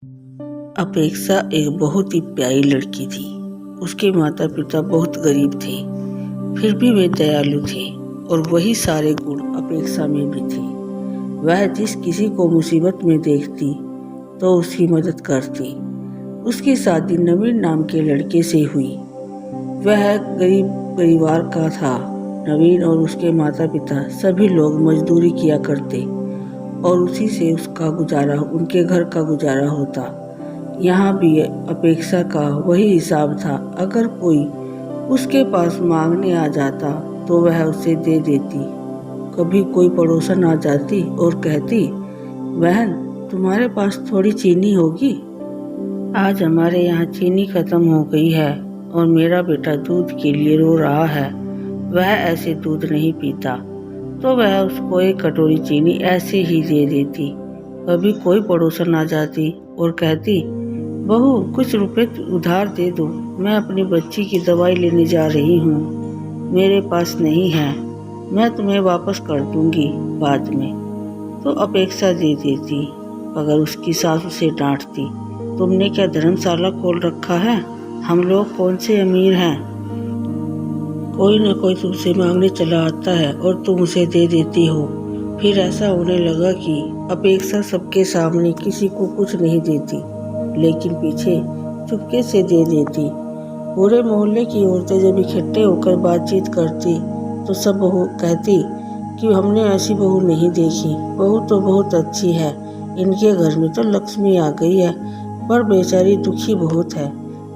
अपेक्षा एक बहुत ही प्यारी लड़की थी। उसके माता पिता बहुत गरीब थे, फिर भी वे दयालु थे और वही सारे गुण अपेक्षा में भी थे। वह जिस किसी को मुसीबत में देखती तो उसकी मदद करती। उसकी शादी नवीन नाम के लड़के से हुई। वह गरीब परिवार का था। नवीन और उसके माता पिता सभी लोग मजदूरी किया करते और उसी से उनके घर का गुजारा होता। यहाँ भी अपेक्षा का वही हिसाब था। अगर कोई उसके पास मांगने आ जाता तो वह उसे दे देती। कभी कोई पड़ोसन आ जाती और कहती, बहन तुम्हारे पास थोड़ी चीनी होगी? आज हमारे यहाँ चीनी खत्म हो गई है और मेरा बेटा दूध के लिए रो रहा है। वह ऐसे दूध नहीं पीता। तो वह उसको एक कटोरी चीनी ऐसे ही दे देती। कभी कोई पड़ोसन आ जाती और कहती, बहू कुछ रुपए उधार दे दो, मैं अपनी बच्ची की दवाई लेने जा रही हूँ, मेरे पास नहीं है, मैं तुम्हें वापस कर दूंगी बाद में। तो अपेक्षा दे देती। अगर उसकी सास उसे डांटती, तुमने क्या धर्मशाला खोल रखा है? हम लोग कौन से अमीर हैं? कोई न कोई तुमसे मांगने चला आता है और तुम उसे दे देती हो। फिर ऐसा होने लगा कि अपेक्षा सबके सामने किसी को कुछ नहीं देती, लेकिन पीछे चुपके से दे देती। पूरे मोहल्ले की औरतें जब इकट्ठे होकर बातचीत करती तो सब बहू कहती कि हमने ऐसी बहू नहीं देखी, बहू तो बहुत अच्छी है, इनके घर में तो लक्ष्मी आ गई है, पर बेचारी दुखी बहुत है।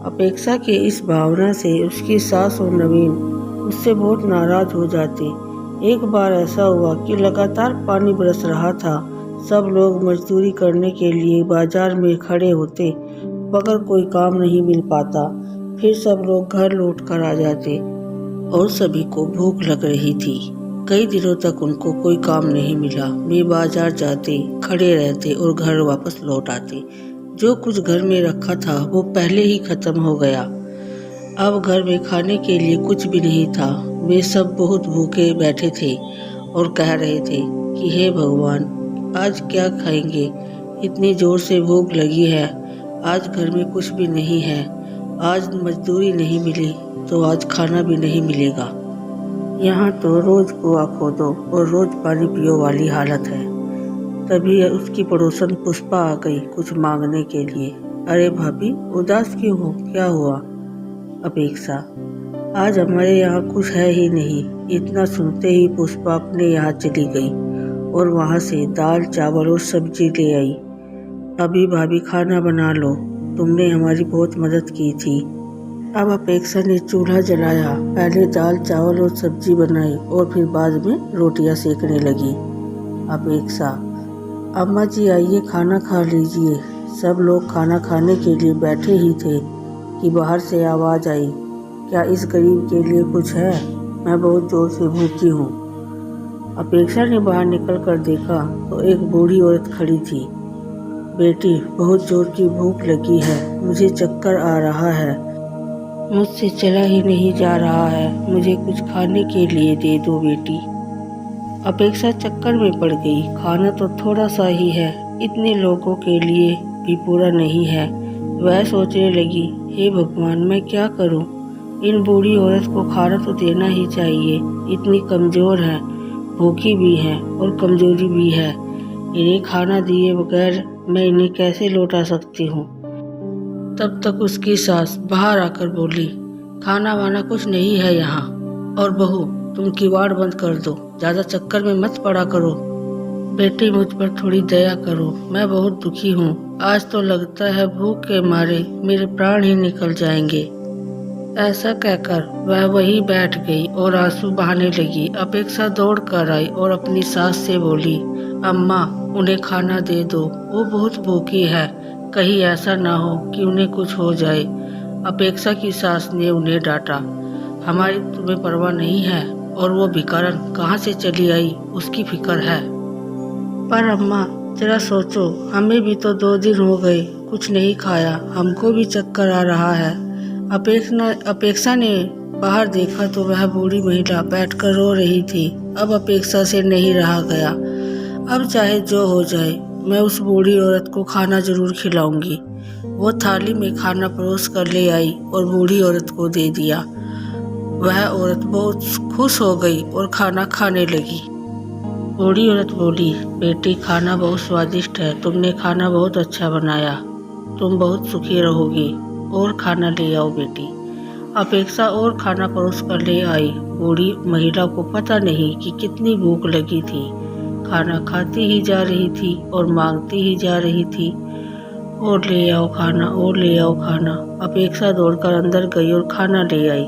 अपेक्षा के इस भावना से उसकी सास और नवीन उससे बहुत नाराज हो जाते। एक बार ऐसा हुआ कि लगातार पानी बरस रहा था। सब लोग मजदूरी करने के लिए बाजार में खड़े होते, मगर कोई काम नहीं मिल पाता। फिर सब लोग घर लौट कर आ जाते और सभी को भूख लग रही थी। कई दिनों तक उनको कोई काम नहीं मिला। वे बाजार जाते, खड़े रहते और घर वापस लौट आते। जो कुछ घर में रखा था वो पहले ही खत्म हो गया। अब घर में खाने के लिए कुछ भी नहीं था। वे सब बहुत भूखे बैठे थे और कह रहे थे कि हे भगवान, आज क्या खाएंगे? इतनी जोर से भूख लगी है। आज घर में कुछ भी नहीं है। आज मजदूरी नहीं मिली तो आज खाना भी नहीं मिलेगा। यहाँ तो रोज कुआं खोदो और रोज पानी पियो वाली हालत है। तभी उसकी पड़ोसन पुष्पा आ गई कुछ मांगने के लिए। अरे भाभी, उदास क्यों हो? क्या हुआ? अपेक्षा, आज हमारे यहाँ कुछ है ही नहीं। इतना सुनते ही पुष्पा अपने यहाँ चली गई और वहाँ से दाल चावल और सब्जी ले आई। अभी भाभी खाना बना लो, तुमने हमारी बहुत मदद की थी। अब अपेक्षा ने चूल्हा जलाया, पहले दाल चावल और सब्जी बनाई और फिर बाद में रोटियां सेकने लगी। अपेक्षा, अम्मा जी आइए खाना खा लीजिए। सब लोग खाना खाने के लिए बैठे ही थे कि बाहर से आवाज़ आई, क्या इस गरीब के लिए कुछ है? मैं बहुत जोर से भूखी हूँ। अपेक्षा ने बाहर निकल कर देखा तो एक बूढ़ी औरत खड़ी थी। बेटी, बहुत जोर की भूख लगी है, मुझे चक्कर आ रहा है, मुझसे चला ही नहीं जा रहा है, मुझे कुछ खाने के लिए दे दो बेटी। अपेक्षा चक्कर में पड़ गई। खाना तो थोड़ा सा ही है, इतने लोगों के लिए भी पूरा नहीं है। वह सोचने लगी, हे भगवान, मैं क्या करूं? इन बूढ़ी औरत को खाना तो देना ही चाहिए। इतनी कमज़ोर है, भूखी भी है और कमजोरी भी है। इन्हें खाना दिए बगैर मैं इन्हें कैसे लौटा सकती हूँ? तब तक उसकी सास बाहर आकर बोली, खाना वाना कुछ नहीं है यहाँ। और बहू, तुम किवाड़ बंद कर दो, ज़्यादा चक्कर में मत पड़ा करो। बेटी, मुझ पर थोड़ी दया करो, मैं बहुत दुखी हूँ। आज तो लगता है भूख के मारे मेरे प्राण ही निकल जाएंगे। ऐसा कहकर वह वहीं बैठ गई और आंसू बहाने लगी। अपेक्षा दौड़ कर आई और अपनी सास से बोली, अम्मा, उन्हें खाना दे दो, वो बहुत भूखी है, कहीं ऐसा ना हो कि उन्हें कुछ हो जाए। अपेक्षा की सास ने उन्हें डांटा, हमारी तुम्हें परवाह नहीं है और वो भिखारन कहाँ से चली आई उसकी फिक्र है। पर अम्मा, जरा सोचो, हमें भी तो 2 दिन हो गए कुछ नहीं खाया, हमको भी चक्कर आ रहा है। अपेक्षा ने बाहर देखा तो वह बूढ़ी महिला बैठकर रो रही थी। अब अपेक्षा से नहीं रहा गया। अब चाहे जो हो जाए, मैं उस बूढ़ी औरत को खाना जरूर खिलाऊंगी। वो थाली में खाना परोस कर ले आई और बूढ़ी औरत को दे दिया। वह औरत बहुत खुश हो गई और खाना खाने लगी। बूढ़ी औरत बोली, बेटी खाना बहुत स्वादिष्ट है, तुमने खाना बहुत अच्छा बनाया, तुम बहुत सुखी रहोगी। और खाना ले आओ बेटी। अपेक्षा और खाना परोस कर ले आई। बूढ़ी महिला को पता नहीं कि कितनी भूख लगी थी। खाना खाती ही जा रही थी और मांगती ही जा रही थी, और ले आओ खाना, और ले आओ खाना। अपेक्षा दौड़कर अंदर गई और खाना ले आई।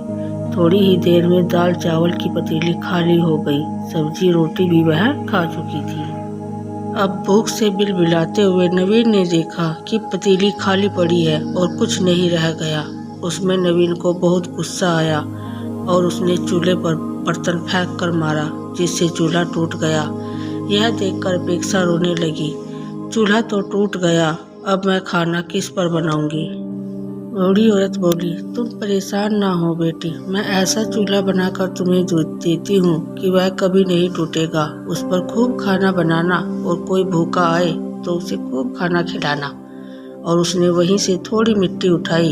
थोड़ी ही देर में दाल चावल की पतीली खाली हो गई। सब्जी रोटी भी वह खा चुकी थी। अब भूख से बिलबिलाते हुए नवीन ने देखा कि पतीली खाली पड़ी है और कुछ नहीं रह गया। उसमें नवीन को बहुत गुस्सा आया और उसने चूल्हे पर बर्तन फेंक कर मारा, जिससे चूल्हा टूट गया। यह देखकर अपेक्षा रोने लगी। चूल्हा तो टूट गया, अब मैं खाना किस पर बनाऊंगी। बूढ़ी औरत बोली, तुम परेशान ना हो बेटी, मैं ऐसा चूल्हा बनाकर तुम्हें देती हूँ कि वह कभी नहीं टूटेगा। उस पर खूब खाना बनाना और कोई भूखा आए तो उसे खूब खाना खिलाना। और उसने वहीं से थोड़ी मिट्टी उठाई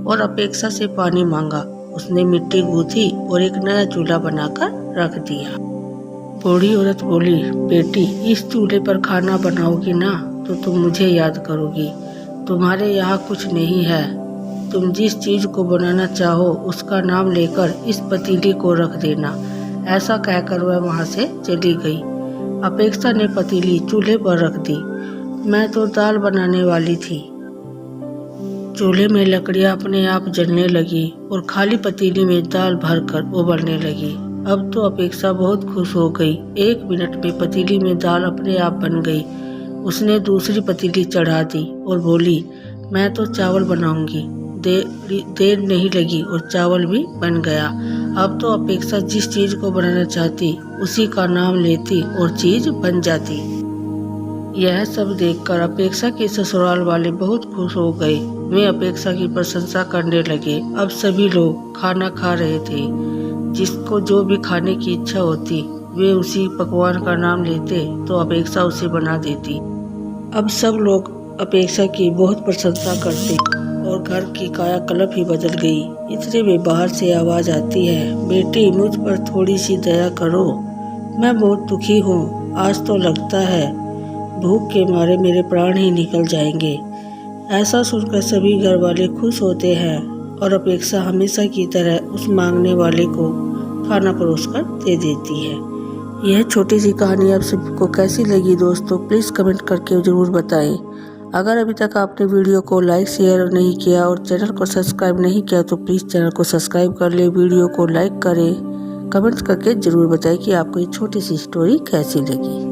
और अपेक्षा से पानी मांगा। उसने मिट्टी गूंथी और एक नया चूल्हा बनाकर रख दिया। बूढ़ी औरत बोली, बेटी इस चूल्हे पर खाना बनाओगी ना तो तुम मुझे याद करोगी। तुम्हारे यहाँ कुछ नहीं है, तुम जिस चीज को बनाना चाहो उसका नाम लेकर इस पतीली को रख देना। ऐसा कहकर वह वहाँ से चली गई। अपेक्षा ने पतीली चूल्हे पर रख दी। मैं तो दाल बनाने वाली थी। चूल्हे में लकड़ियाँ अपने आप जलने लगी और खाली पतीली में दाल भरकर उबलने लगी। अब तो अपेक्षा बहुत खुश हो गई। 1 मिनट में पतीली में दाल अपने आप बन गई। उसने दूसरी पतीली चढ़ा दी और बोली, मैं तो चावल बनाऊंगी। देर नहीं लगी और चावल भी बन गया। अब तो अपेक्षा जिस चीज को बनाना चाहती उसी का नाम लेती और चीज बन जाती। यह सब देखकर अपेक्षा के ससुराल वाले बहुत खुश हो गए। वे अपेक्षा की प्रशंसा करने लगे। अब सभी लोग खाना खा रहे थे। जिसको जो भी खाने की इच्छा होती वे उसी पकवान का नाम लेते तो अपेक्षा उसे बना देती। अब सब लोग अपेक्षा की बहुत प्रशंसा करते और घर की कायाकल्प ही बदल गई। इतने में बाहर से आवाज आती है, बेटी मुझ पर थोड़ी सी दया करो, मैं बहुत दुखी हूँ। आज तो लगता है भूख के मारे मेरे प्राण ही निकल जाएंगे। ऐसा सुनकर सभी घर वाले खुश होते हैं और अपेक्षा हमेशा की तरह उस मांगने वाले को खाना परोसकर दे देती है। यह छोटी सी कहानी आप सबको कैसी लगी दोस्तों, प्लीज़ कमेंट करके ज़रूर बताएं। अगर अभी तक आपने वीडियो को लाइक शेयर नहीं किया और चैनल को सब्सक्राइब नहीं किया तो प्लीज़ चैनल को सब्सक्राइब कर ले, वीडियो को लाइक करें, कमेंट करके ज़रूर बताएं कि आपको ये छोटी सी स्टोरी कैसी लगी।